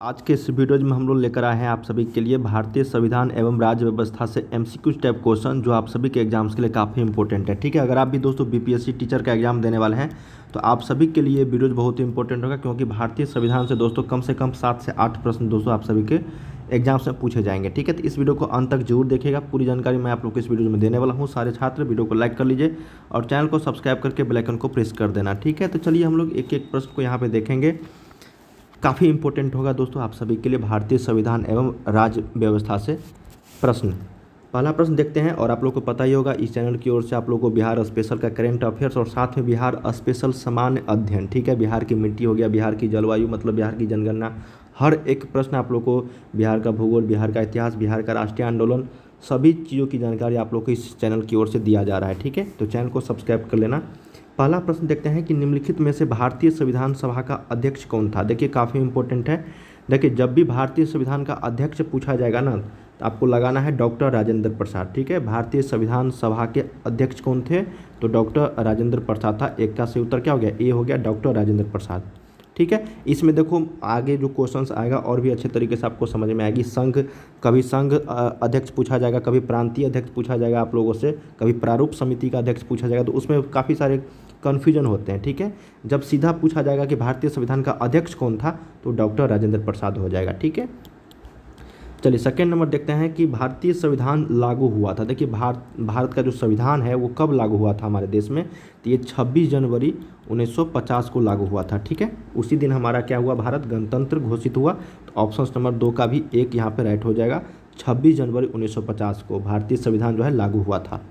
आज के इस वीडियो में हम लोग लेकर आए हैं आप सभी के लिए भारतीय संविधान एवं राज्य व्यवस्था से एमसीक्यू टाइप क्वेश्चन जो आप सभी के एग्जाम्स के लिए काफ़ी इंपॉर्टेंट है। ठीक है, अगर आप भी दोस्तों बीपीएससी टीचर का एग्जाम देने वाले हैं तो आप सभी के लिए वीडियो बहुत ही इंपॉर्टेंट होगा, क्योंकि भारतीय संविधान से कम 7 से 8 प्रश्न दोस्तों आप सभी के एग्जाम्स में पूछे जाएंगे। ठीक है, तो इस वीडियो को अंत तक जरूर देखिएगा, पूरी जानकारी मैं आप लोग को इस वीडियो में देने वाला हूँ। सारे छात्र वीडियो को लाइक कर लीजिए और चैनल को सब्सक्राइब करके बेल आइकन को प्रेस कर देना। ठीक है, तो चलिए हम लोग एक एक प्रश्न को यहाँ पे देखेंगे, काफ़ी इंपॉर्टेंट होगा दोस्तों आप सभी के लिए भारतीय संविधान एवं राज्य व्यवस्था से प्रश्न। पहला प्रश्न देखते हैं, और आप लोग को पता ही होगा इस चैनल की ओर से आप लोग को बिहार स्पेशल का करेंट अफेयर्स और साथ में बिहार स्पेशल सामान्य अध्ययन, ठीक है, बिहार की मिट्टी हो गया, बिहार की जलवायु मतलब बिहार की जनगणना, हर एक प्रश्न आप लोग को, बिहार का भूगोल, बिहार का इतिहास, बिहार का राष्ट्रीय आंदोलन, सभी चीज़ों की जानकारी आप लोग को इस चैनल की ओर से दिया जा रहा है। ठीक है, तो चैनल को सब्सक्राइब कर लेना। पहला प्रश्न देखते हैं कि निम्नलिखित में से भारतीय संविधान सभा का अध्यक्ष कौन था। देखिए काफ़ी इंपॉर्टेंट है। देखिए जब भी भारतीय संविधान का अध्यक्ष पूछा जाएगा ना तो आपको लगाना है डॉक्टर राजेंद्र प्रसाद। ठीक है, भारतीय संविधान सभा के अध्यक्ष कौन थे, तो डॉक्टर राजेंद्र प्रसाद था। एक का सही उत्तर क्या हो गया, ए हो गया, डॉक्टर राजेंद्र प्रसाद। ठीक है, इसमें देखो आगे जो क्वेश्चंस आएगा और भी अच्छे तरीके से आपको समझ में आएगी। कभी संघ अध्यक्ष पूछा जाएगा, कभी प्रांतीय अध्यक्ष पूछा जाएगा आप लोगों से, कभी प्रारूप समिति का अध्यक्ष पूछा जाएगा, तो उसमें काफ़ी सारे कन्फ्यूजन होते हैं। ठीक है, जब सीधा पूछा जाएगा कि भारतीय संविधान का अध्यक्ष कौन था तो डॉक्टर राजेंद्र प्रसाद हो जाएगा। ठीक है, चलिए सेकेंड नंबर देखते हैं कि भारतीय संविधान लागू हुआ था। देखिए भारत का जो संविधान है वो कब लागू हुआ था हमारे देश में, तो ये 26 जनवरी 1950 को लागू हुआ था। ठीक है, उसी दिन हमारा क्या हुआ, भारत गणतंत्र घोषित हुआ। तो ऑप्शन नंबर 2 का भी एक यहाँ पे राइट हो जाएगा, 26 जनवरी 1950 को भारतीय संविधान जो है लागू हुआ था।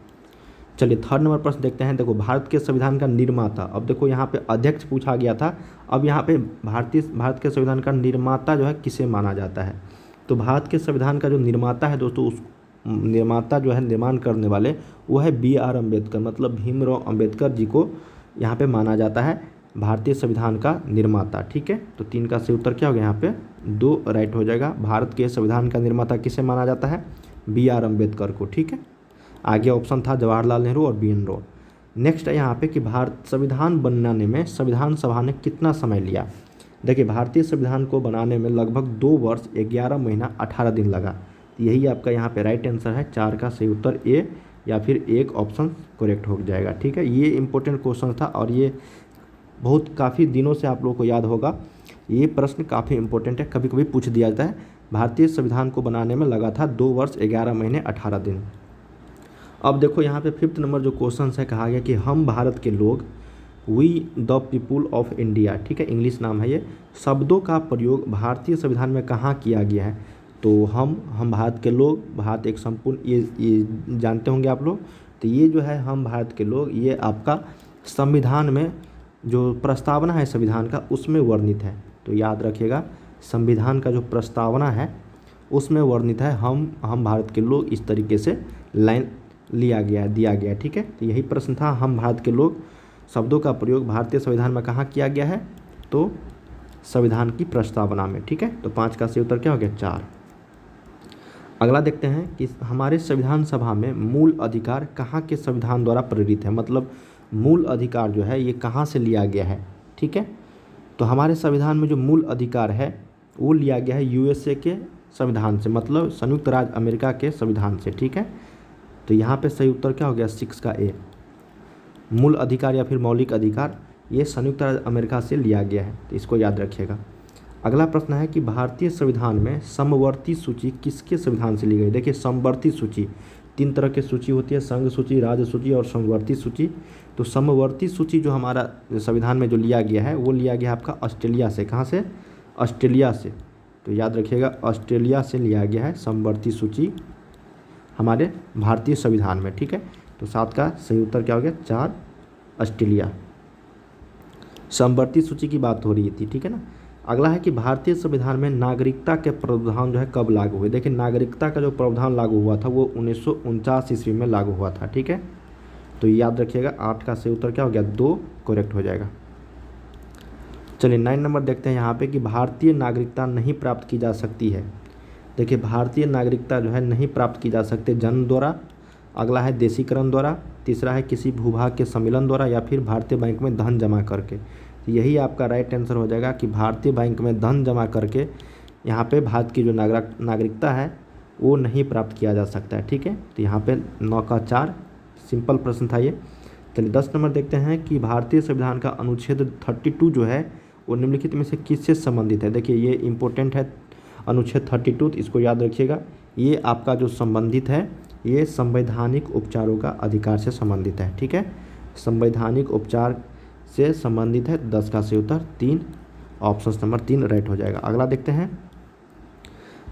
चलिए थर्ड नंबर प्रश्न देखते हैं। देखो भारत के संविधान का निर्माता, अब देखो यहाँ पे अध्यक्ष पूछा गया था, अब यहाँ पे भारत के संविधान का निर्माता जो है किसे माना जाता है, तो भारत के संविधान का जो निर्माता है दोस्तों, उस निर्माता जो है निर्माण करने वाले वो है BR अम्बेडकर, मतलब भीमराव अम्बेडकर जी को यहाँ पे माना जाता है भारतीय संविधान का निर्माता। ठीक है, तो 3 का सही उत्तर क्या हो गया, यहाँ पे 2 राइट हो जाएगा। भारत के संविधान का निर्माता किसे माना जाता है, BR अम्बेडकर को। ठीक है, आगे ऑप्शन था जवाहरलाल नेहरू और BN राव। नेक्स्ट है यहाँ पे कि भारत संविधान बनाने में संविधान सभा ने कितना समय लिया। देखिए भारतीय संविधान को बनाने में लगभग 2 वर्ष 11 महीना 18 दिन लगा। तो यही आपका यहाँ पे राइट आंसर है, 4 का सही उत्तर ए या फिर एक ऑप्शन करेक्ट हो जाएगा। ठीक है, ये इंपॉर्टेंट क्वेश्चन था और ये बहुत काफ़ी दिनों से आप लोगों को याद होगा। ये प्रश्न काफ़ी इंपॉर्टेंट है, कभी कभी पूछ दिया जाता है। भारतीय संविधान को बनाने में लगा था 2 वर्ष 11 महीने 18 दिन। अब देखो यहाँ पे 5th नंबर जो क्वेश्चन है, कहा गया कि हम भारत के लोग, we the people of India, ठीक है, इंग्लिश नाम है ये, शब्दों का प्रयोग भारतीय संविधान में कहाँ किया गया है। तो हम भारत के लोग, भारत एक संपूर्ण, ये जानते होंगे आप लोग। तो ये जो है हम भारत के लोग, ये आपका संविधान में जो प्रस्तावना है संविधान का उसमें वर्णित है। तो याद रखिएगा संविधान का जो प्रस्तावना है उसमें वर्णित है हम भारत के लोग, इस तरीके से लाइन दिया गया। ठीक है, तो यही प्रश्न था, हम भारत के लोग शब्दों का प्रयोग भारतीय संविधान में कहाँ किया गया है, तो संविधान की प्रस्तावना में। ठीक है, तो 5 का सही उत्तर क्या हो गया, 4। अगला देखते हैं कि हमारे संविधान सभा में मूल अधिकार कहाँ के संविधान द्वारा प्रेरित है, मतलब मूल अधिकार जो है ये कहाँ से लिया गया है। ठीक है, तो हमारे संविधान में जो मूल अधिकार है वो लिया गया है USA के संविधान से, मतलब संयुक्त राज्य अमेरिका के संविधान से। ठीक है, तो यहाँ पे सही उत्तर क्या हो गया, 6 का ए। मूल अधिकार या फिर मौलिक अधिकार ये संयुक्त राज्य अमेरिका से लिया गया है, तो इसको याद रखिएगा। अगला प्रश्न है कि भारतीय संविधान में समवर्ती सूची किसके संविधान से ली गई। देखिए समवर्ती सूची 3 तरह की सूची होती है, संघ सूची, राज्य सूची और समवर्ती सूची। तो समवर्ती सूची जो हमारा संविधान में जो लिया गया है वो लिया गया है आपका ऑस्ट्रेलिया से। कहाँ से, ऑस्ट्रेलिया से। तो याद रखिएगा ऑस्ट्रेलिया से लिया गया है समवर्ती सूची हमारे भारतीय संविधान में। ठीक है, तो 7 का सही उत्तर क्या हो गया, 4 ऑस्ट्रेलिया। समवर्ती सूची की बात हो रही थी, ठीक है ना। अगला है कि भारतीय संविधान में नागरिकता के प्रावधान जो है कब लागू हुए। देखिए नागरिकता का जो प्रावधान लागू हुआ था वो 1949 ईस्वी में लागू हुआ था। ठीक है, तो याद रखिएगा 8 का सही उत्तर क्या हो गया, 2 करेक्ट हो जाएगा। चलिए 9 नंबर देखते हैं यहाँ पे कि भारतीय नागरिकता नहीं प्राप्त की जा सकती है। देखिए भारतीय नागरिकता जो है नहीं प्राप्त की जा सकती जन्म द्वारा, अगला है देशीकरण द्वारा, तीसरा है किसी भूभाग के सम्मेलन द्वारा, या फिर भारतीय बैंक में धन जमा करके। तो यही आपका राइट आंसर हो जाएगा कि भारतीय बैंक में धन जमा करके यहाँ पे भारत की जो नागरिकता है वो नहीं प्राप्त किया जा सकता है। ठीक है, तो यहाँ पे 9 का 4 सिंपल प्रश्न था ये। चलिए 10 नंबर देखते हैं कि भारतीय संविधान का अनुच्छेद 32 जो है वो निम्नलिखित में से किससे संबंधित है। देखिए ये इम्पोर्टेंट है अनुच्छेद 32, तो इसको याद रखिएगा। ये आपका जो संबंधित है ये संवैधानिक उपचारों का अधिकार से संबंधित है। ठीक है, संवैधानिक उपचार से संबंधित है। 10 का सही उत्तर 3, ऑप्शन नंबर 3 राइट हो जाएगा। अगला देखते हैं,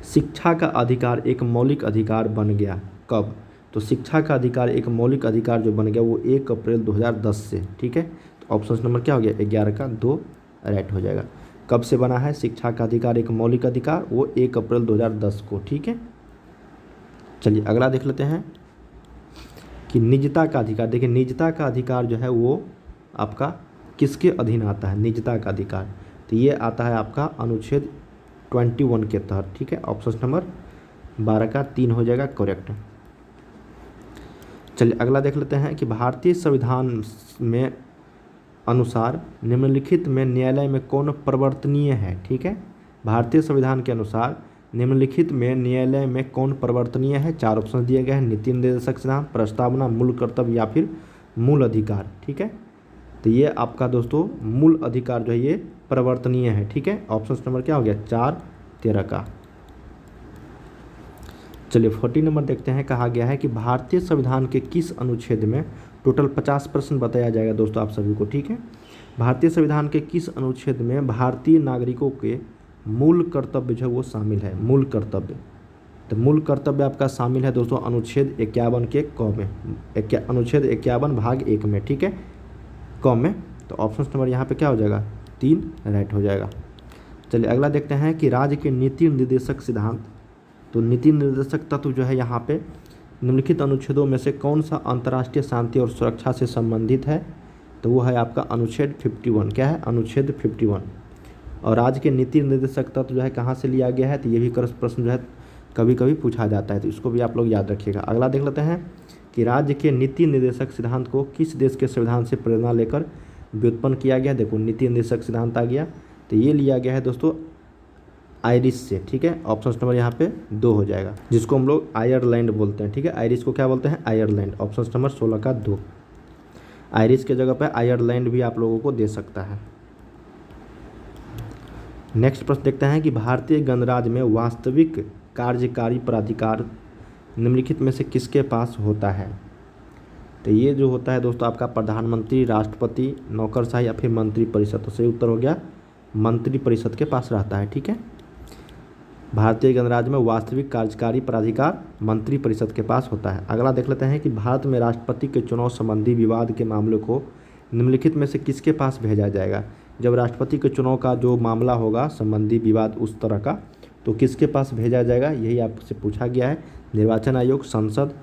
शिक्षा का अधिकार एक मौलिक अधिकार बन गया कब। तो शिक्षा का अधिकार एक मौलिक अधिकार जो बन गया वो 1 अप्रैल 2010 से। ठीक है, तो ऑप्शन नंबर क्या हो गया 11 का 2 राइट हो जाएगा। कब से बना है शिक्षा का अधिकार एक मौलिक अधिकार, वो 1 अप्रैल 2010 को। ठीक है, चलिए अगला देख लेते हैं कि निजता का अधिकार। देखिए निजता का अधिकार जो है वो आपका किसके अधीन आता है, निजता का अधिकार, तो ये आता है आपका अनुच्छेद 21 के तहत। ठीक है, ऑप्शन नंबर 12 का 3 हो जाएगा करेक्ट। चलिए अगला देख लेते हैं कि भारतीय संविधान में अनुसार निम्नलिखित में न्यायालय में कौन परिवर्तनीय है। ठीक है, भारतीय संविधान के अनुसार निम्नलिखित में न्यायालय में कौन परिवर्तनीय है। 4 ऑप्शन दिए गए हैं, नीति निर्देशक सिद्धांत, प्रस्तावना, मूल कर्तव्य या फिर मूल अधिकार। ठीक है, तो ये आपका दोस्तों मूल अधिकार जो है ये परिवर्तनीय है। ठीक है, ऑप्शन नंबर क्या हो गया 4 13 का। चलिए 40 नंबर देखते हैं, कहा गया है कि भारतीय संविधान के किस अनुच्छेद में टोटल 50 प्रश्न बताया जाएगा दोस्तों आप सभी को। ठीक है, भारतीय संविधान के किस अनुच्छेद में भारतीय नागरिकों के मूल कर्तव्य जो है वो शामिल है, मूल कर्तव्य। तो मूल कर्तव्य आपका शामिल है दोस्तों अनुच्छेद 51 के क में, अनुच्छेद 51 भाग 1 में। ठीक है, क में, तो ऑप्शन नंबर यहाँ पे क्या हो जाएगा 3 राइट हो जाएगा। चलिए अगला देखते हैं कि राज्य के नीति निर्देशक सिद्धांत। तो नीति निर्देशक तत्व जो है यहाँ पे निम्नलिखित अनुच्छेदों में से कौन सा अंतर्राष्ट्रीय शांति और सुरक्षा से संबंधित है। तो वो है आपका अनुच्छेद 51। क्या है, अनुच्छेद 51। और राज्य के नीति निर्देशक तत्व जो है कहाँ से लिया गया है, तो ये भी प्रश्न जो है कभी कभी पूछा जाता है, तो इसको भी आप लोग याद रखिएगा। अगला देख लेते हैं कि राज्य के नीति निर्देशक सिद्धांत को किस देश के संविधान से प्रेरणा लेकर व्युत्पन्न किया गया। देखो नीति निर्देशक सिद्धांत आ गया, तो ये लिया गया है दोस्तों आयरिश से। ठीक है, ऑप्शन नंबर यहाँ पे 2 हो जाएगा, जिसको हम लोग आयरलैंड बोलते हैं। ठीक है, आयरिश को क्या बोलते हैं आयरलैंड, ऑप्शन नंबर 16 का 2। आयरिश के जगह पे आयरलैंड भी आप लोगों को दे सकता है। नेक्स्ट प्रश्न देखते हैं कि भारतीय गणराज्य में वास्तविक कार्यकारी प्राधिकार निम्नलिखित में से किसके पास होता है। तो ये जो होता है दोस्तों आपका प्रधानमंत्री, राष्ट्रपति, नौकरशाही या फिर मंत्री परिषद। तो सही उत्तर हो गया मंत्री परिषद के पास रहता है। ठीक है, भारतीय गणराज्य में वास्तविक कार्यकारी प्राधिकार मंत्री परिषद के पास होता है। अगला देख लेते हैं कि भारत में राष्ट्रपति के चुनाव संबंधी विवाद के मामले को निम्नलिखित में से किसके पास भेजा जाएगा। जब राष्ट्रपति के चुनाव का जो मामला होगा संबंधी विवाद उस तरह का, तो किसके पास भेजा जाएगा, यही आपसे पूछा गया है। निर्वाचन आयोग, संसद,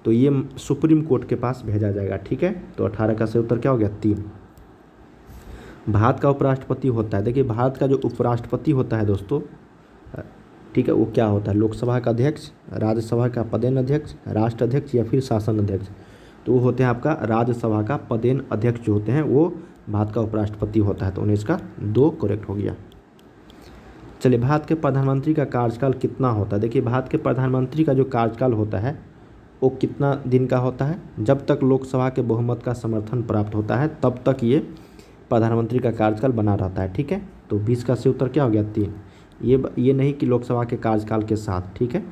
तो ये सुप्रीम कोर्ट के पास भेजा जाएगा। ठीक है, तो 18 का सही उत्तर क्या हो गया 3। भारत का उपराष्ट्रपति होता है, देखिए भारत का जो उपराष्ट्रपति होता है दोस्तों, ठीक है, वो क्या होता है, लोकसभा का अध्यक्ष, राज्यसभा का पदेन अध्यक्ष, राष्ट्र अध्यक्ष या फिर शासन अध्यक्ष। तो वो होते हैं आपका राज्यसभा का पदेन अध्यक्ष जो होते हैं वो भारत का उपराष्ट्रपति होता है। तो 19 का 2 करेक्ट हो गया। चलिए भारत के प्रधानमंत्री का कार्यकाल कितना होता है। देखिए भारत के प्रधानमंत्री का जो कार्यकाल होता है वो कितना दिन का होता है, जब तक लोकसभा के बहुमत का समर्थन प्राप्त होता है तब तक ये प्रधानमंत्री का कार्यकाल बना रहता है। ठीक है, तो 20 का सही उत्तर क्या हो गया 3। ये नहीं कि लोकसभा के कार्यकाल के साथ, ठीक है,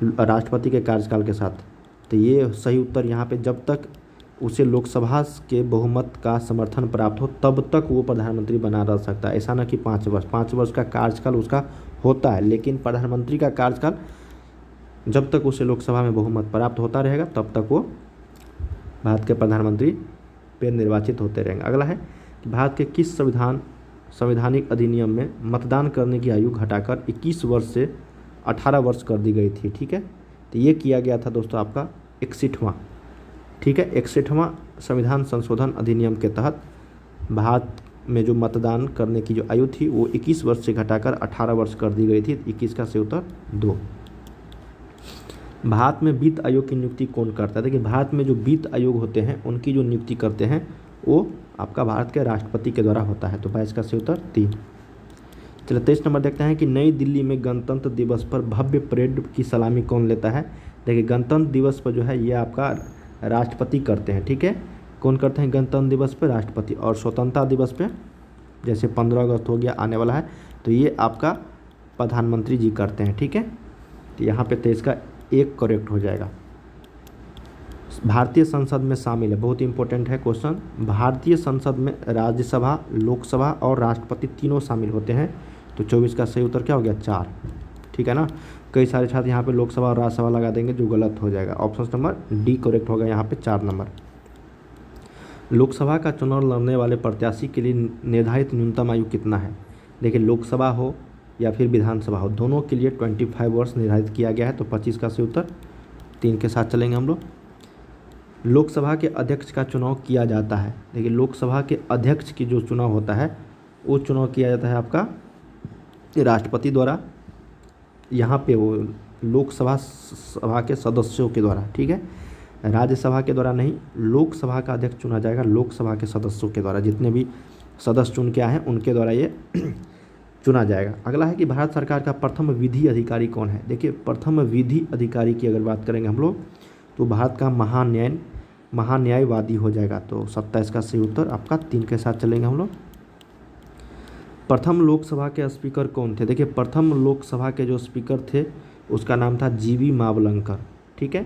राष्ट्रपति के कार्यकाल के साथ। तो ये सही उत्तर यहाँ पे जब तक उसे लोकसभा के बहुमत का समर्थन प्राप्त हो तब तक वो प्रधानमंत्री बना रह सकता है। ऐसा ना कि 5 वर्ष, 5 वर्ष का कार्यकाल उसका होता है, लेकिन प्रधानमंत्री का कार्यकाल जब तक उसे लोकसभा में बहुमत प्राप्त होता रहेगा तब तक वो भारत के प्रधानमंत्री पे निर्वाचित होते रहेंगे। अगला है कि भारत के किस संवैधानिक अधिनियम में मतदान करने की आयु घटाकर 21 वर्ष से 18 वर्ष कर दी गई थी। ठीक है, तो ये किया गया था दोस्तों आपका 61वां, ठीक है, 61वां संविधान संशोधन अधिनियम के तहत भारत में जो मतदान करने की जो आयु थी वो 21 वर्ष से घटाकर 18 वर्ष कर दी गई थी। 21 का सही उत्तर 2। भारत में वित्त आयोग की नियुक्ति कौन करता है। देखिए भारत में जो वित्त आयोग होते हैं उनकी जो नियुक्ति करते हैं वो आपका भारत के राष्ट्रपति के द्वारा होता है। तो 22 का सही उत्तर 3। चलिए 23 नंबर देखते हैं कि नई दिल्ली में गणतंत्र दिवस पर भव्य परेड की सलामी कौन लेता है। देखिए गणतंत्र दिवस पर जो है ये आपका राष्ट्रपति करते हैं, ठीक है। कौन करते हैं गणतंत्र दिवस पर? राष्ट्रपति। और स्वतंत्रता दिवस पे जैसे 15 अगस्त हो गया आने वाला है, तो ये आपका प्रधानमंत्री जी करते हैं, ठीक है। तो यहाँ पे 23 का 1 करेक्ट हो जाएगा। भारतीय संसद में शामिल है, बहुत इंपॉर्टेंट है क्वेश्चन। भारतीय संसद में राज्यसभा, लोकसभा और राष्ट्रपति तीनों शामिल होते हैं। तो 24 का सही उत्तर क्या हो गया? 4, ठीक है ना। कई सारे छात्र यहाँ पे लोकसभा और राज्यसभा लगा देंगे, जो गलत हो जाएगा। ऑप्शन नंबर डी करेक्ट होगा यहाँ पे 4 नंबर। लोकसभा का चुनाव लड़ने वाले प्रत्याशी के लिए निर्धारित न्यूनतम आयु कितना है? देखिए लोकसभा हो या फिर विधानसभा हो, दोनों के लिए 25 वर्ष निर्धारित किया गया है। तो 25 का सही उत्तर 3 के साथ चलेंगे हम लोग। लोकसभा के अध्यक्ष का चुनाव किया जाता है। देखिए लोकसभा के अध्यक्ष की जो चुनाव होता है वो चुनाव किया जाता है आपका राष्ट्रपति द्वारा। यहाँ पे वो सभा के सदस्यों के द्वारा, ठीक है। राज्यसभा के द्वारा नहीं, लोकसभा का अध्यक्ष चुना जाएगा लोकसभा के सदस्यों के द्वारा। जितने भी सदस्य चुन के आए हैं उनके द्वारा ये चुना जाएगा। अगला है कि भारत सरकार का प्रथम विधि अधिकारी कौन है? देखिए प्रथम विधि अधिकारी की अगर बात करेंगे हम लोग तो भारत का महान्यायवादी हो जाएगा। तो 27 का सही उत्तर आपका 3 के साथ चलेंगे हम लोग। प्रथम लोकसभा के स्पीकर कौन थे? देखिए प्रथम लोकसभा के जो स्पीकर थे उसका नाम था जीवी मावलंकर, ठीक है।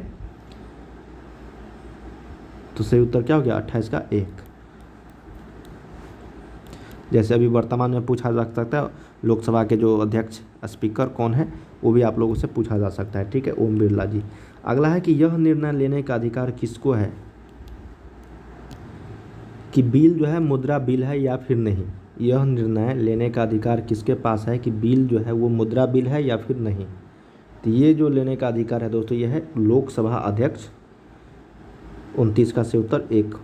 तो सही उत्तर क्या हो गया? 28 का 1। जैसे अभी वर्तमान में पूछा जा सकता है लोकसभा के जो अध्यक्ष स्पीकर कौन है, वो भी आप लोगों से पूछा जा सकता है, ठीक है, ओम बिरला जी। अगला है कि यह निर्णय लेने का अधिकार किसको है कि बिल जो है मुद्रा बिल है या फिर नहीं। यह निर्णय लेने का अधिकार किसके पास है कि बिल जो है वो मुद्रा बिल है या फिर नहीं। तो ये जो लेने का अधिकार है दोस्तों ये है लोकसभा अध्यक्ष। 29 का सही उत्तर 1।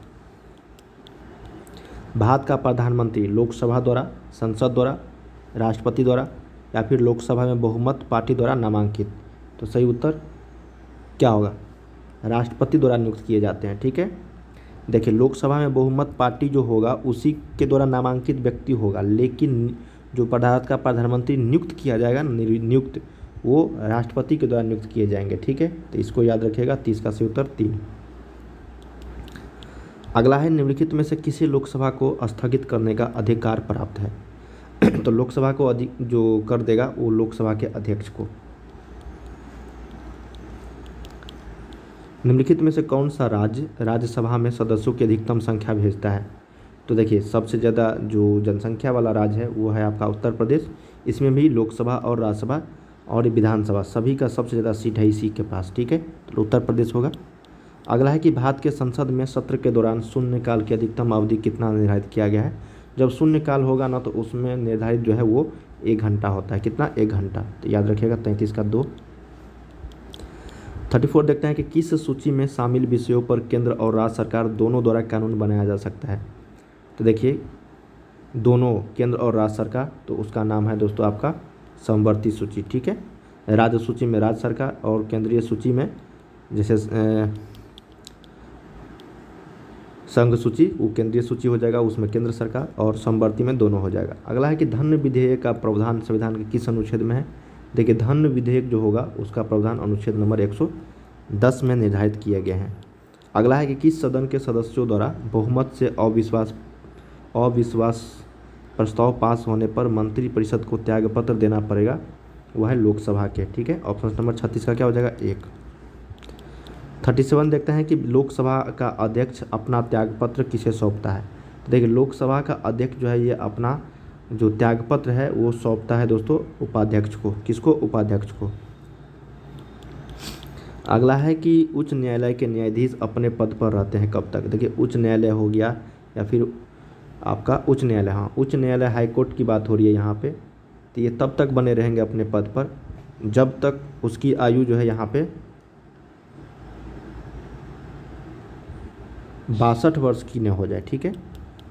भारत का प्रधानमंत्री लोकसभा द्वारा, संसद द्वारा, राष्ट्रपति द्वारा या फिर लोकसभा में बहुमत पार्टी द्वारा नामांकित। तो सही उत्तर क्या होगा? राष्ट्रपति द्वारा नियुक्त किए जाते हैं, ठीक है। देखिए लोकसभा में बहुमत पार्टी जो होगा उसी के द्वारा नामांकित व्यक्ति होगा, लेकिन जो भारत का प्रधानमंत्री नियुक्त किया जाएगा, नियुक्त वो राष्ट्रपति के द्वारा नियुक्त किए जाएंगे, ठीक है। तो इसको याद रखिएगा। 30 का सही उत्तर 3। अगला है निम्नलिखित में से किसी लोकसभा को स्थगित करने का अधिकार प्राप्त है। तो लोकसभा को जो कर देगा वो लोकसभा के अध्यक्ष को। निम्नलिखित में से कौन सा राज्य राज्यसभा में सदस्यों की अधिकतम संख्या भेजता है? तो देखिए सबसे ज़्यादा जो जनसंख्या वाला राज्य है वो है आपका उत्तर प्रदेश। इसमें भी लोकसभा और राज्यसभा और विधानसभा सभी का सबसे ज़्यादा सीट है इसी के पास, ठीक है। तो उत्तर प्रदेश होगा। अगला है कि भारत के संसद में सत्र के दौरान शून्यकाल की अधिकतम अवधि कितना निर्धारित किया गया है? जब शून्यकाल होगा ना तो उसमें निर्धारित जो है वो 1 घंटा होता है। कितना? 1 घंटा। तो याद रखिएगा। 33 का 2। 34 देखते हैं कि किस सूची में शामिल विषयों पर केंद्र और राज्य सरकार दोनों द्वारा कानून बनाया जा सकता है? तो देखिए दोनों केंद्र और राज्य सरकार, तो उसका नाम है दोस्तों आपका समवर्ती सूची, ठीक है। राज्य सूची में राज्य सरकार और केंद्रीय सूची में जैसे संघ सूची वो केंद्रीय सूची हो जाएगा, उसमें केंद्र सरकार, और समवर्ती में दोनों हो जाएगा। अगला है कि धन विधेयक का प्रावधान संविधान के किस अनुच्छेद में है? देखिए धन विधेयक जो होगा उसका प्रावधान अनुच्छेद नंबर 110 में निर्धारित किए गए हैं। अगला है कि किस सदन के सदस्यों द्वारा बहुमत से अविश्वास प्रस्ताव पास होने पर मंत्रिपरिषद को त्यागपत्र देना पड़ेगा? वह है लोकसभा के, ठीक है। ऑप्शन नंबर 36 का क्या हो जाएगा? 1। 37 देखते हैं कि लोकसभा का अध्यक्ष अपना त्यागपत्र किसे सौंपता है? देखिए लोकसभा का अध्यक्ष जो है ये अपना जो त्यागपत्र है वो सौंपता है दोस्तों उपाध्यक्ष को। किसको? उपाध्यक्ष को। अगला है कि उच्च न्यायालय के न्यायाधीश अपने पद पर रहते हैं कब तक? देखिए उच्च न्यायालय हो गया या फिर आपका उच्च न्यायालय, हाँ उच्च न्यायालय हाईकोर्ट की बात हो रही है यहाँ पे। तो ये तब तक बने रहेंगे अपने पद पर जब तक उसकी आयु जो है यहाँ पे 62 वर्ष की न हो जाए, ठीक है।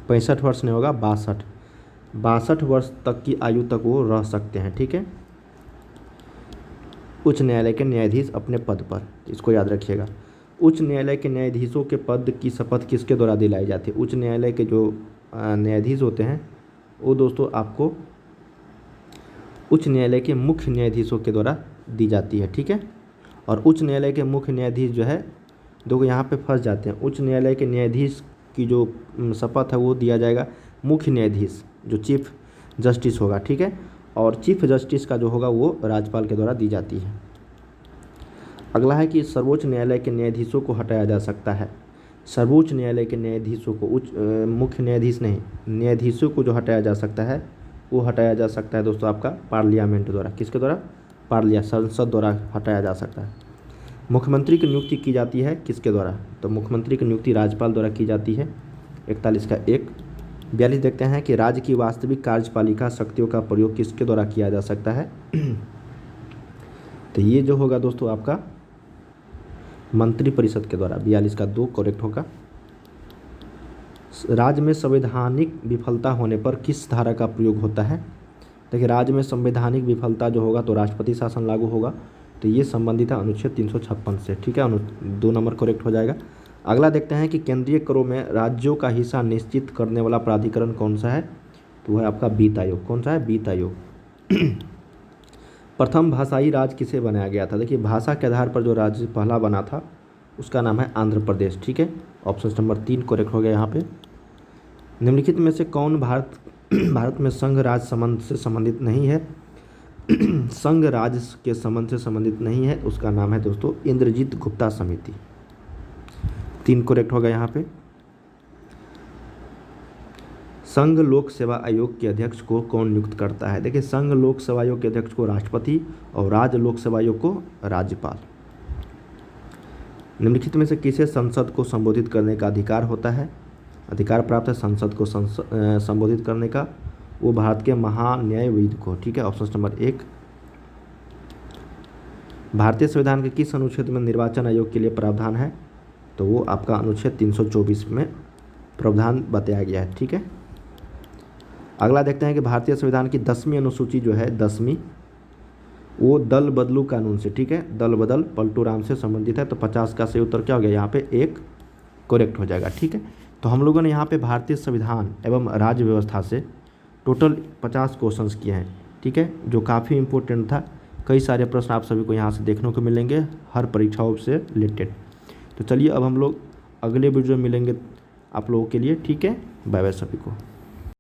65 वर्ष नहीं होगा, 62 वर्ष तक की आयु तक वो रह सकते हैं, ठीक है। उच्च न्यायालय के न्यायाधीश अपने पद पर, इसको याद रखिएगा। उच्च न्यायालय के न्यायाधीशों के पद की शपथ किसके द्वारा दिलाई जाती है? उच्च न्यायालय के जो न्यायाधीश होते हैं वो दोस्तों आपको उच्च न्यायालय के मुख्य न्यायाधीशों के द्वारा दी जाती है, ठीक है। और उच्च न्यायालय के मुख्य न्यायाधीश जो है, देखो यहाँ पे फंस जाते हैं। उच्च न्यायालय के न्यायाधीश की जो शपथ है वो दिया जाएगा मुख्य न्यायाधीश, जो चीफ जस्टिस होगा, ठीक है। और चीफ जस्टिस का जो होगा वो राज्यपाल के द्वारा दी जाती है। अगला है कि सर्वोच्च न्यायालय के न्यायाधीशों को हटाया जा सकता है। सर्वोच्च न्यायालय के न्यायाधीशों को, मुख्य न्यायाधीश नहीं, न्यायाधीशों को जो हटाया जा सकता है वो हटाया जा सकता है दोस्तों आपका पार्लियामेंट द्वारा। किसके द्वारा? संसद द्वारा हटाया जा सकता है। मुख्यमंत्री की नियुक्ति की जाती है किसके द्वारा? तो मुख्यमंत्री की नियुक्ति राज्यपाल द्वारा की जाती है। 41 का 1। 42 देखते हैं कि राज्य की वास्तविक कार्यपालिका शक्तियों का प्रयोग किसके द्वारा किया जा सकता है? तो ये जो होगा दोस्तों आपका मंत्रिपरिषद के द्वारा। 42 का 2 करेक्ट होगा। राज्य में संवैधानिक विफलता होने पर किस धारा का प्रयोग होता है? देखिए, राज्य में संवैधानिक विफलता जो होगा तो राष्ट्रपति शासन लागू होगा। तो ये संबंधित है अनुच्छेद 356 से, ठीक है। 2 नंबर करेक्ट हो जाएगा। अगला देखते हैं कि केंद्रीय करों में राज्यों का हिस्सा निश्चित करने वाला प्राधिकरण कौन सा है? तो वह है आपका वित्त आयोग। कौन सा है? वित्त आयोग। प्रथम भाषाई राज्य किसे बनाया गया था? देखिए, भाषा के आधार पर जो राज्य पहला बना था उसका नाम है आंध्र प्रदेश, ठीक है। ऑप्शन नंबर 3 करेक्ट हो गया यहाँ पे। निम्नलिखित में से कौन भारत में संघ राज्य संबंध से संबंधित नहीं है? संघ राज्य के संबंध से संबंधित नहीं है, उसका नाम है दोस्तों इंद्रजीत गुप्ता समिति। 3 करेक्ट होगा यहाँ पे। संघ लोक सेवा आयोग के अध्यक्ष को कौन नियुक्त करता है? देखिए, संघ लोक सेवा आयोग के अध्यक्ष को राष्ट्रपति और राज्य लोक सेवा आयोग को राज्यपाल। निम्नलिखित में से किसे संसद को संबोधित करने का अधिकार होता है? अधिकार प्राप्त है संसद को संबोधित करने का, वो भारत के महान्यायविद को, ठीक है। Option number 1। भारतीय संविधान के किस अनुच्छेद में निर्वाचन आयोग के लिए प्रावधान है? तो वो आपका अनुच्छेद 324 में प्रावधान बताया गया है, ठीक है। अगला देखते हैं कि भारतीय संविधान की 10वीं अनुसूची जो है, 10वीं, वो दल बदलू कानून से, ठीक है, दल बदल पलटू राम से संबंधित है। तो 50 का सही उत्तर क्या हो गया? यहाँ पे 1 करेक्ट हो जाएगा, ठीक है। तो हम लोगों ने यहाँ पे भारतीय संविधान एवं राज्य व्यवस्था से टोटल 50 क्वेश्चंस किए हैं, ठीक है, जो काफ़ी इंपॉर्टेंट था। कई सारे प्रश्न आप सभी को यहाँ से देखने को मिलेंगे हर परीक्षाओं से रिलेटेड। तो चलिए अब हम लोग अगले वीडियो में मिलेंगे आप लोगों के लिए, ठीक है। बाय बाय सभी को।